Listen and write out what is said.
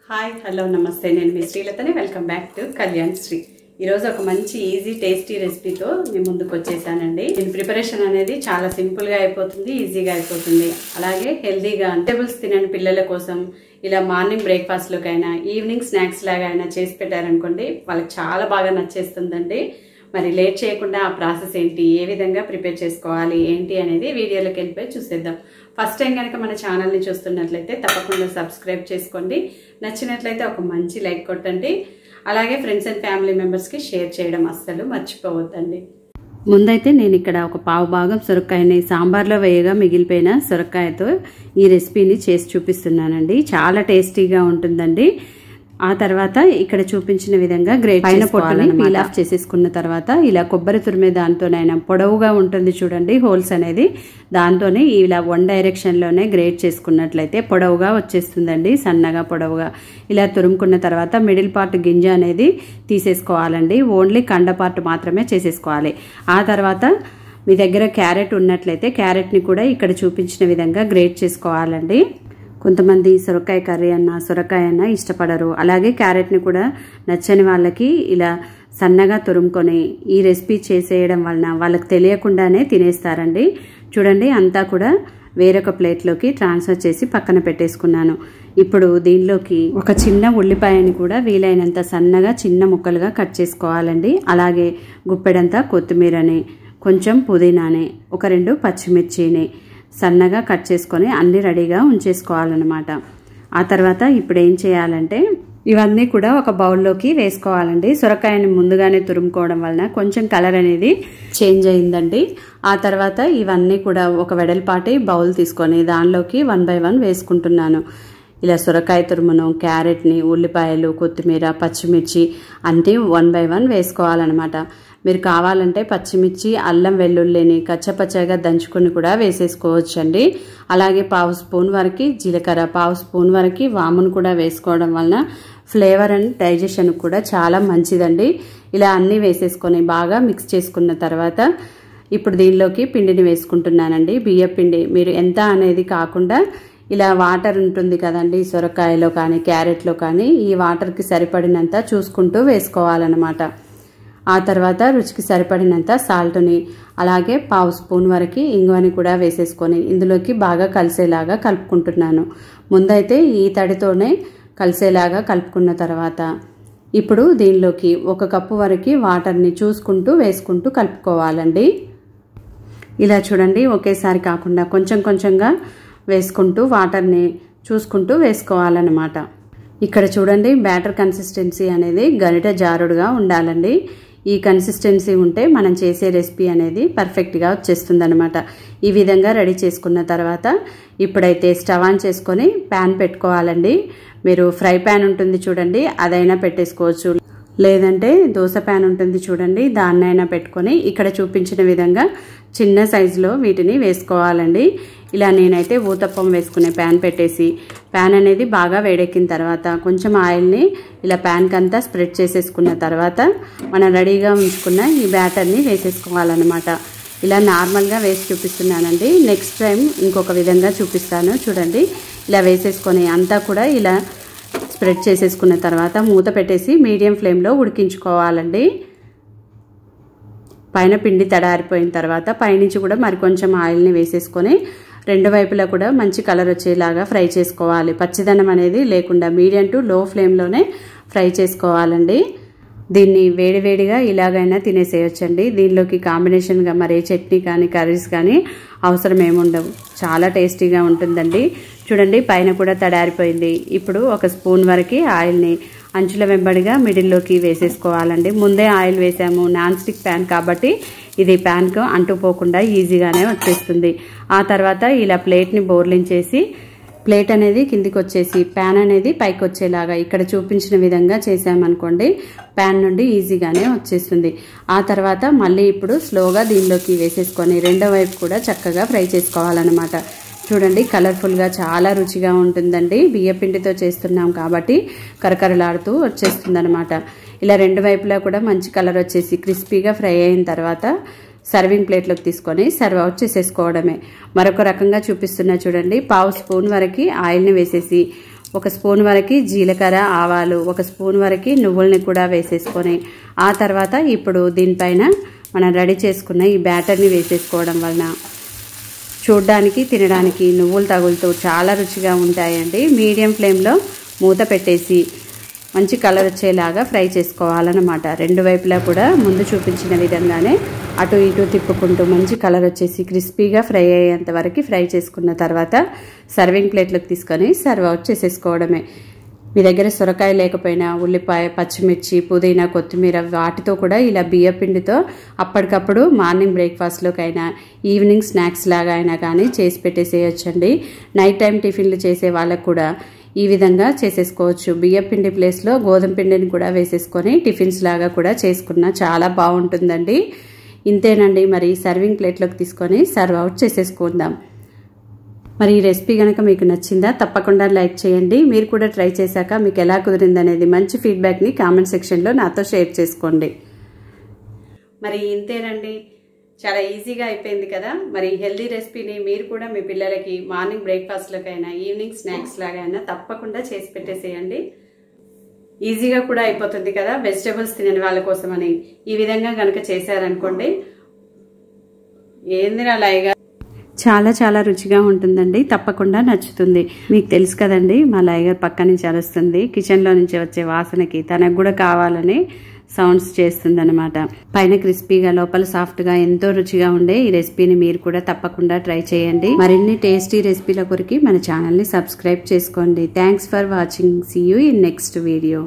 Hi hello నమస్తే నేను మీ శ్రీలతని welcome back to Kalyan Shree ఈరోజు ఒక మంచి ఈజీ టేస్టీ రెసిపీతో నేను ముందుకు వచ్చేసానండి. దీని ప్రిపరేషన్ అనేది చాలా సింపుల్గా అయిపోతుంది, ఈజీగా అయిపోతుంది. అలాగే హెల్దీగా వెజిటబుల్స్ తినని పిల్లల కోసం ఇలా మార్నింగ్ బ్రేక్ఫాస్ట్లోకైనా ఈవినింగ్ స్నాక్స్ లాగా అయినా చేసి పెట్టారనుకోండి, వాళ్ళకి చాలా బాగా నచ్చేస్తుందండి. మరి లేట్ చేయకుండా ఆ ప్రాసెస్ ఏంటి, ఏ విధంగా ప్రిపేర్ చేసుకోవాలి ఏంటి అనేది వీడియోలోకి వెళ్ళిపోయి చూసేద్దాం. ఫస్ట్ టైం కనుక మన ఛానల్ని చూస్తున్నట్లయితే తప్పకుండా సబ్స్క్రైబ్ చేసుకోండి. నచ్చినట్లయితే ఒక మంచి లైక్ కొట్టండి. అలాగే ఫ్రెండ్స్ అండ్ ఫ్యామిలీ మెంబర్స్కి షేర్ చేయడం అస్సలు మర్చిపోవద్దండి. ముందైతే నేను ఇక్కడ ఒక పావు భాగం సొరకాయని సాంబార్లో వేయగా మిగిలిపోయిన సొరకాయతో ఈ రెసిపీని చేసి చూపిస్తున్నానండి. చాలా టేస్టీగా ఉంటుందండి. ఆ తర్వాత ఇక్కడ చూపించిన విధంగా గ్రేట్ పైన పొట్టుని పీల్ ఆఫ్ చేసేసుకున్న తర్వాత ఇలా కొబ్బరి తురిమే దాంతోనైనా పొడవుగా ఉంటుంది చూడండి హోల్స్ అనేది, దాంతోనే ఇలా వన్ డైరెక్షన్లోనే గ్రేట్ చేసుకున్నట్లయితే పొడవుగా వచ్చేస్తుందండి. సన్నగా పొడవుగా ఇలా తురుముకున్న తర్వాత మిడిల్ పార్ట్ గింజ అనేది తీసేసుకోవాలండి. ఓన్లీ కండ పార్ట్ మాత్రమే చేసేసుకోవాలి. ఆ తర్వాత మీ దగ్గర క్యారెట్ ఉన్నట్లయితే క్యారెట్ని కూడా ఇక్కడ చూపించిన విధంగా గ్రేట్ చేసుకోవాలండి. కొంతమంది సొరకాయ కర్రీ అన్న సొరకాయ అన్న ఇష్టపడరు. అలాగే క్యారెట్ని కూడా నచ్చని వాళ్ళకి ఇలా సన్నగా తురుముకొని ఈ రెసిపీ చేసేయడం వలన వాళ్ళకి తెలియకుండానే తినేస్తారండి. చూడండి అంతా కూడా వేరొక ప్లేట్లోకి ట్రాన్స్ఫర్ చేసి పక్కన పెట్టేసుకున్నాను. ఇప్పుడు దీనిలోకి ఒక చిన్న ఉల్లిపాయని కూడా వీలైనంత సన్నగా చిన్న ముక్కలుగా కట్ చేసుకోవాలండి. అలాగే గుప్పెడంతా కొత్తిమీరని, కొంచెం పుదీనాని, ఒక 2 పచ్చిమిర్చిని సన్నగా కట్ చేసుకొని అన్నీ రెడీగా ఉంచేసుకోవాలన్నమాట. ఆ తర్వాత ఇప్పుడు ఏం చేయాలంటే ఇవన్నీ కూడా ఒక బౌల్లోకి వేసుకోవాలండి. సొరకాయని ముందుగానే తురుముకోవడం వలన కొంచెం కలర్ అనేది చేంజ్ అయిందండి. ఆ తర్వాత ఇవన్నీ కూడా ఒక వెడల్పాటి బౌల్ తీసుకొని దానిలోకి 1 by 1 వేసుకుంటున్నాను. ఇలా సొరకాయ తురుమును, క్యారెట్ని, ఉల్లిపాయలు, కొత్తిమీర, పచ్చిమిర్చి అన్నీ 1 by 1 వేసుకోవాలన్నమాట. మీరు కావాలంటే పచ్చిమిర్చి, అల్లం వెల్లుల్లిని కచ్చపచ్చగా దంచుకొని కూడా వేసేసుకోవచ్చండి. అలాగే 1/2 స్పూన్ వరకు జీలకర్ర, 1/2 స్పూన్ వరకు వామును కూడా వేసుకోవడం వలన ఫ్లేవర్ అండ్ డైజెషన్ కూడా చాలా మంచిదండి. ఇలా అన్నీ వేసేసుకొని బాగా మిక్స్ చేసుకున్న తర్వాత ఇప్పుడు దీనిలోకి పిండిని వేసుకుంటున్నానండి. బియ్య పిండి మీరు ఎంత అనేది కాకుండా ఇలా వాటర్ ఉంటుంది కదండి సొరకాయలో కానీ క్యారెట్లో కానీ, ఈ వాటర్కి సరిపడినంత చూసుకుంటూ వేసుకోవాలన్నమాట. ఆ తర్వాత రుచికి సరిపడినంత సాల్ట్ని, అలాగే 1/2 స్పూన్ వరకు ఇంగువని కూడా వేసేసుకొని ఇందులోకి బాగా కలిసేలాగా కలుపుకుంటున్నాను. ముందైతే ఈ తడితోనే కలిసేలాగా కలుపుకున్న తర్వాత ఇప్పుడు దీనిలోకి 1 కప్పు వరకు వాటర్ని చూసుకుంటూ వేసుకుంటూ కలుపుకోవాలండి. ఇలా చూడండి ఒకేసారి కాకుండా కొంచెం కొంచెంగా వేసుకుంటూ వాటర్ని చూసుకుంటూ వేసుకోవాలన్నమాట. ఇక్కడ చూడండి బ్యాటర్ కన్సిస్టెన్సీ అనేది గరిటె జారుడుగా ఉండాలండి. ఈ కన్సిస్టెన్సీ ఉంటే మనం చేసే రెసిపీ అనేది పర్ఫెక్ట్గా వచ్చేస్తుంది అనమాట. ఈ విధంగా రెడీ చేసుకున్న తర్వాత ఇప్పుడైతే స్టవ్ ఆన్ చేసుకొని ప్యాన్ పెట్టుకోవాలండి. మీరు ఫ్రై ప్యాన్ ఉంటుంది చూడండి అదైనా పెట్టేసుకోవచ్చు, లేదంటే దోశ ప్యాన్ ఉంటుంది చూడండి దాన్నైనా పెట్టుకొని ఇక్కడ చూపించిన విధంగా చిన్న సైజులో వీటిని వేసుకోవాలండి. ఇలా నేనైతే ఊతప్పం వేసుకునే ప్యాన్ పెట్టేసి ప్యాన్ అనేది బాగా వేడెక్కిన తర్వాత కొంచెం ఆయిల్ని ఇలా ప్యాన్కి అంతా స్ప్రెడ్ చేసేసుకున్న తర్వాత మనం రెడీగా ఉంచుకున్న ఈ బ్యాటర్ని వేసేసుకోవాలన్నమాట. ఇలా నార్మల్గా వేసి చూపిస్తున్నానండి. నెక్స్ట్ టైం ఇంకొక విధంగా చూపిస్తాను చూడండి. ఇలా వేసేసుకొని అంతా కూడా ఇలా స్ప్రెడ్ చేసేసుకున్న తర్వాత మూత పెట్టేసి మీడియం ఫ్లేమ్లో ఉడికించుకోవాలండి. పైన పిండి తడారిపోయిన తర్వాత పైనుంచి కూడా మరికొంచెం ఆయిల్ని వేసేసుకొని 2 వైపులా కూడా మంచి కలర్ వచ్చేలాగా ఫ్రై చేసుకోవాలి. పచ్చిదనం అనేది లేకుండా మీడియం టు లో ఫ్లేమ్లోనే ఫ్రై చేసుకోవాలండి. దీన్ని వేడివేడిగా ఇలాగైనా తినేసేయొచ్చండి. దీనిలోకి కాంబినేషన్గా మరే చట్నీ కానీ కర్రీస్ కానీ అవసరం ఏముండవు. చాలా టేస్టీగా ఉంటుందండి. చూడండి పైన కూడా తడారిపోయింది. ఇప్పుడు 1 స్పూన్ వరకు ఆయిల్ని అంచుల వెంబడిగా మిడిల్లోకి వేసేసుకోవాలండి. ముందే ఆయిల్ వేసాము, నాన్ స్టిక్ ప్యాన్ కాబట్టి ఇది ప్యాన్కు అంటుపోకుండా ఈజీగానే వచ్చేస్తుంది. ఆ తర్వాత ఇలా ప్లేట్ని బోర్లించేసి ప్లేట్ అనేది కిందికి వచ్చేసి ప్యాన్ అనేది పైకి వచ్చేలాగా ఇక్కడ చూపించిన విధంగా చేసామనుకోండి ప్యాన్ నుండి ఈజీగానే వచ్చేస్తుంది. ఆ తర్వాత మళ్ళీ ఇప్పుడు స్లోగా దీనిలోకి వేసేసుకొని రెండో వైపు కూడా చక్కగా ఫ్రై చేసుకోవాలన్నమాట. చూడండి కలర్ఫుల్గా చాలా రుచిగా ఉంటుందండి. బియ్యపిండితో చేస్తున్నాం కాబట్టి కరకరలాడుతూ వచ్చేస్తుంది అనమాట. ఇలా 2 వైపులా కూడా మంచి కలర్ వచ్చేసి క్రిస్పీగా ఫ్రై అయిన తర్వాత సర్వింగ్ ప్లేట్లోకి తీసుకొని సర్వ్ అవుట్ చేసేసుకోవడమే. మరొక రకంగా చూపిస్తున్నా చూడండి. 1/2 స్పూన్ వరకు ఆయిల్ని వేసేసి 1 స్పూన్ వరకు జీలకర్ర, ఆవాలు, 1 స్పూన్ వరకు నువ్వుల్ని కూడా వేసేసుకొని ఆ తర్వాత ఇప్పుడు దీనిపైన మనం రెడీ చేసుకున్న ఈ బ్యాటర్ని వేసేసుకోవడం వలన చూడడానికి తినడానికి నువ్వులు తగులుతూ చాలా రుచిగా ఉంటాయండి. మీడియం ఫ్లేమ్లో మూత పెట్టేసి మంచి కలర్ వచ్చేలాగా ఫ్రై చేసుకోవాలన్నమాట. 2 వైపులా కూడా ముందు చూపించిన విధంగానే అటు ఇటు తిప్పుకుంటూ మంచి కలర్ వచ్చేసి క్రిస్పీగా ఫ్రై అయ్యేంత వరకు ఫ్రై చేసుకున్న తర్వాత సర్వింగ్ ప్లేట్లోకి తీసుకొని సర్వ్ అవుట్ చేసేసుకోవడమే. మీ దగ్గర సొరకాయ లేకపోయినా ఉల్లిపాయ, పచ్చిమిర్చి, పుదీనా, కొత్తిమీర వాటితో కూడా ఇలా బియ్య పిండితో అప్పటికప్పుడు మార్నింగ్ బ్రేక్ఫాస్ట్లోకైనా ఈవినింగ్ స్నాక్స్ లాగా అయినా కానీ చేసి పెట్టేసేయచ్చండి. నైట్ టైం టిఫిన్లు చేసే వాళ్ళకు కూడా ఈ విధంగా చేసేసుకోవచ్చు. బియ్య పిండి ప్లేస్లో గోధుమ పిండిని కూడా వేసేసుకొని టిఫిన్స్ లాగా కూడా చేసుకున్నా చాలా బాగుంటుందండి. ఇంతేనండి. మరి సర్వింగ్ ప్లేట్లోకి తీసుకొని సర్వ్ అవుట్ చేసేసుకుందాం. మరి ఈ రెసిపీ కనుక మీకు నచ్చిందా తప్పకుండా లైక్ చేయండి. మీరు కూడా ట్రై చేశాక మీకు ఎలా కుదిరిందనేది మంచి ఫీడ్బ్యాక్ని కామెంట్ సెక్షన్లో నాతో షేర్ చేసుకోండి. మరి ఇంతేనండి, చాలా ఈజీగా అయిపోయింది కదా. మరి హెల్దీ రెసిపీని మీరు కూడా మీ పిల్లలకి మార్నింగ్ బ్రేక్ఫాస్ట్లోకైనా ఈవినింగ్ స్నాక్స్ లాగా అయినా తప్పకుండా చేసి పెట్టేసేయండి. ఈజీగా కూడా అయిపోతుంది కదా. వెజిటేబుల్స్ తినని వాళ్ళ కోసమని ఈ విధంగా కనుక చేశారనుకోండి, ఏంది అలాగా చాలా చాలా రుచిగా ఉంటుందండి. తప్పకుండా నచ్చుతుంది. మీకు తెలుసు కదండి, మా లైగర్ పక్క నుంచి అరుస్తుంది. కిచెన్లో నుంచి వచ్చే వాసనకి తనకు కూడా కావాలని సౌండ్స్ చేస్తుంది అనమాట. పైన క్రిస్పీగా లోపల సాఫ్ట్గా ఎంతో రుచిగా ఉండే ఈ రెసిపీని మీరు కూడా తప్పకుండా ట్రై చేయండి. మరిన్ని టేస్టీ రెసిపీల కొరకు మన ఛానల్ని సబ్స్క్రైబ్ చేసుకోండి. Thanks for watching. See you in next video.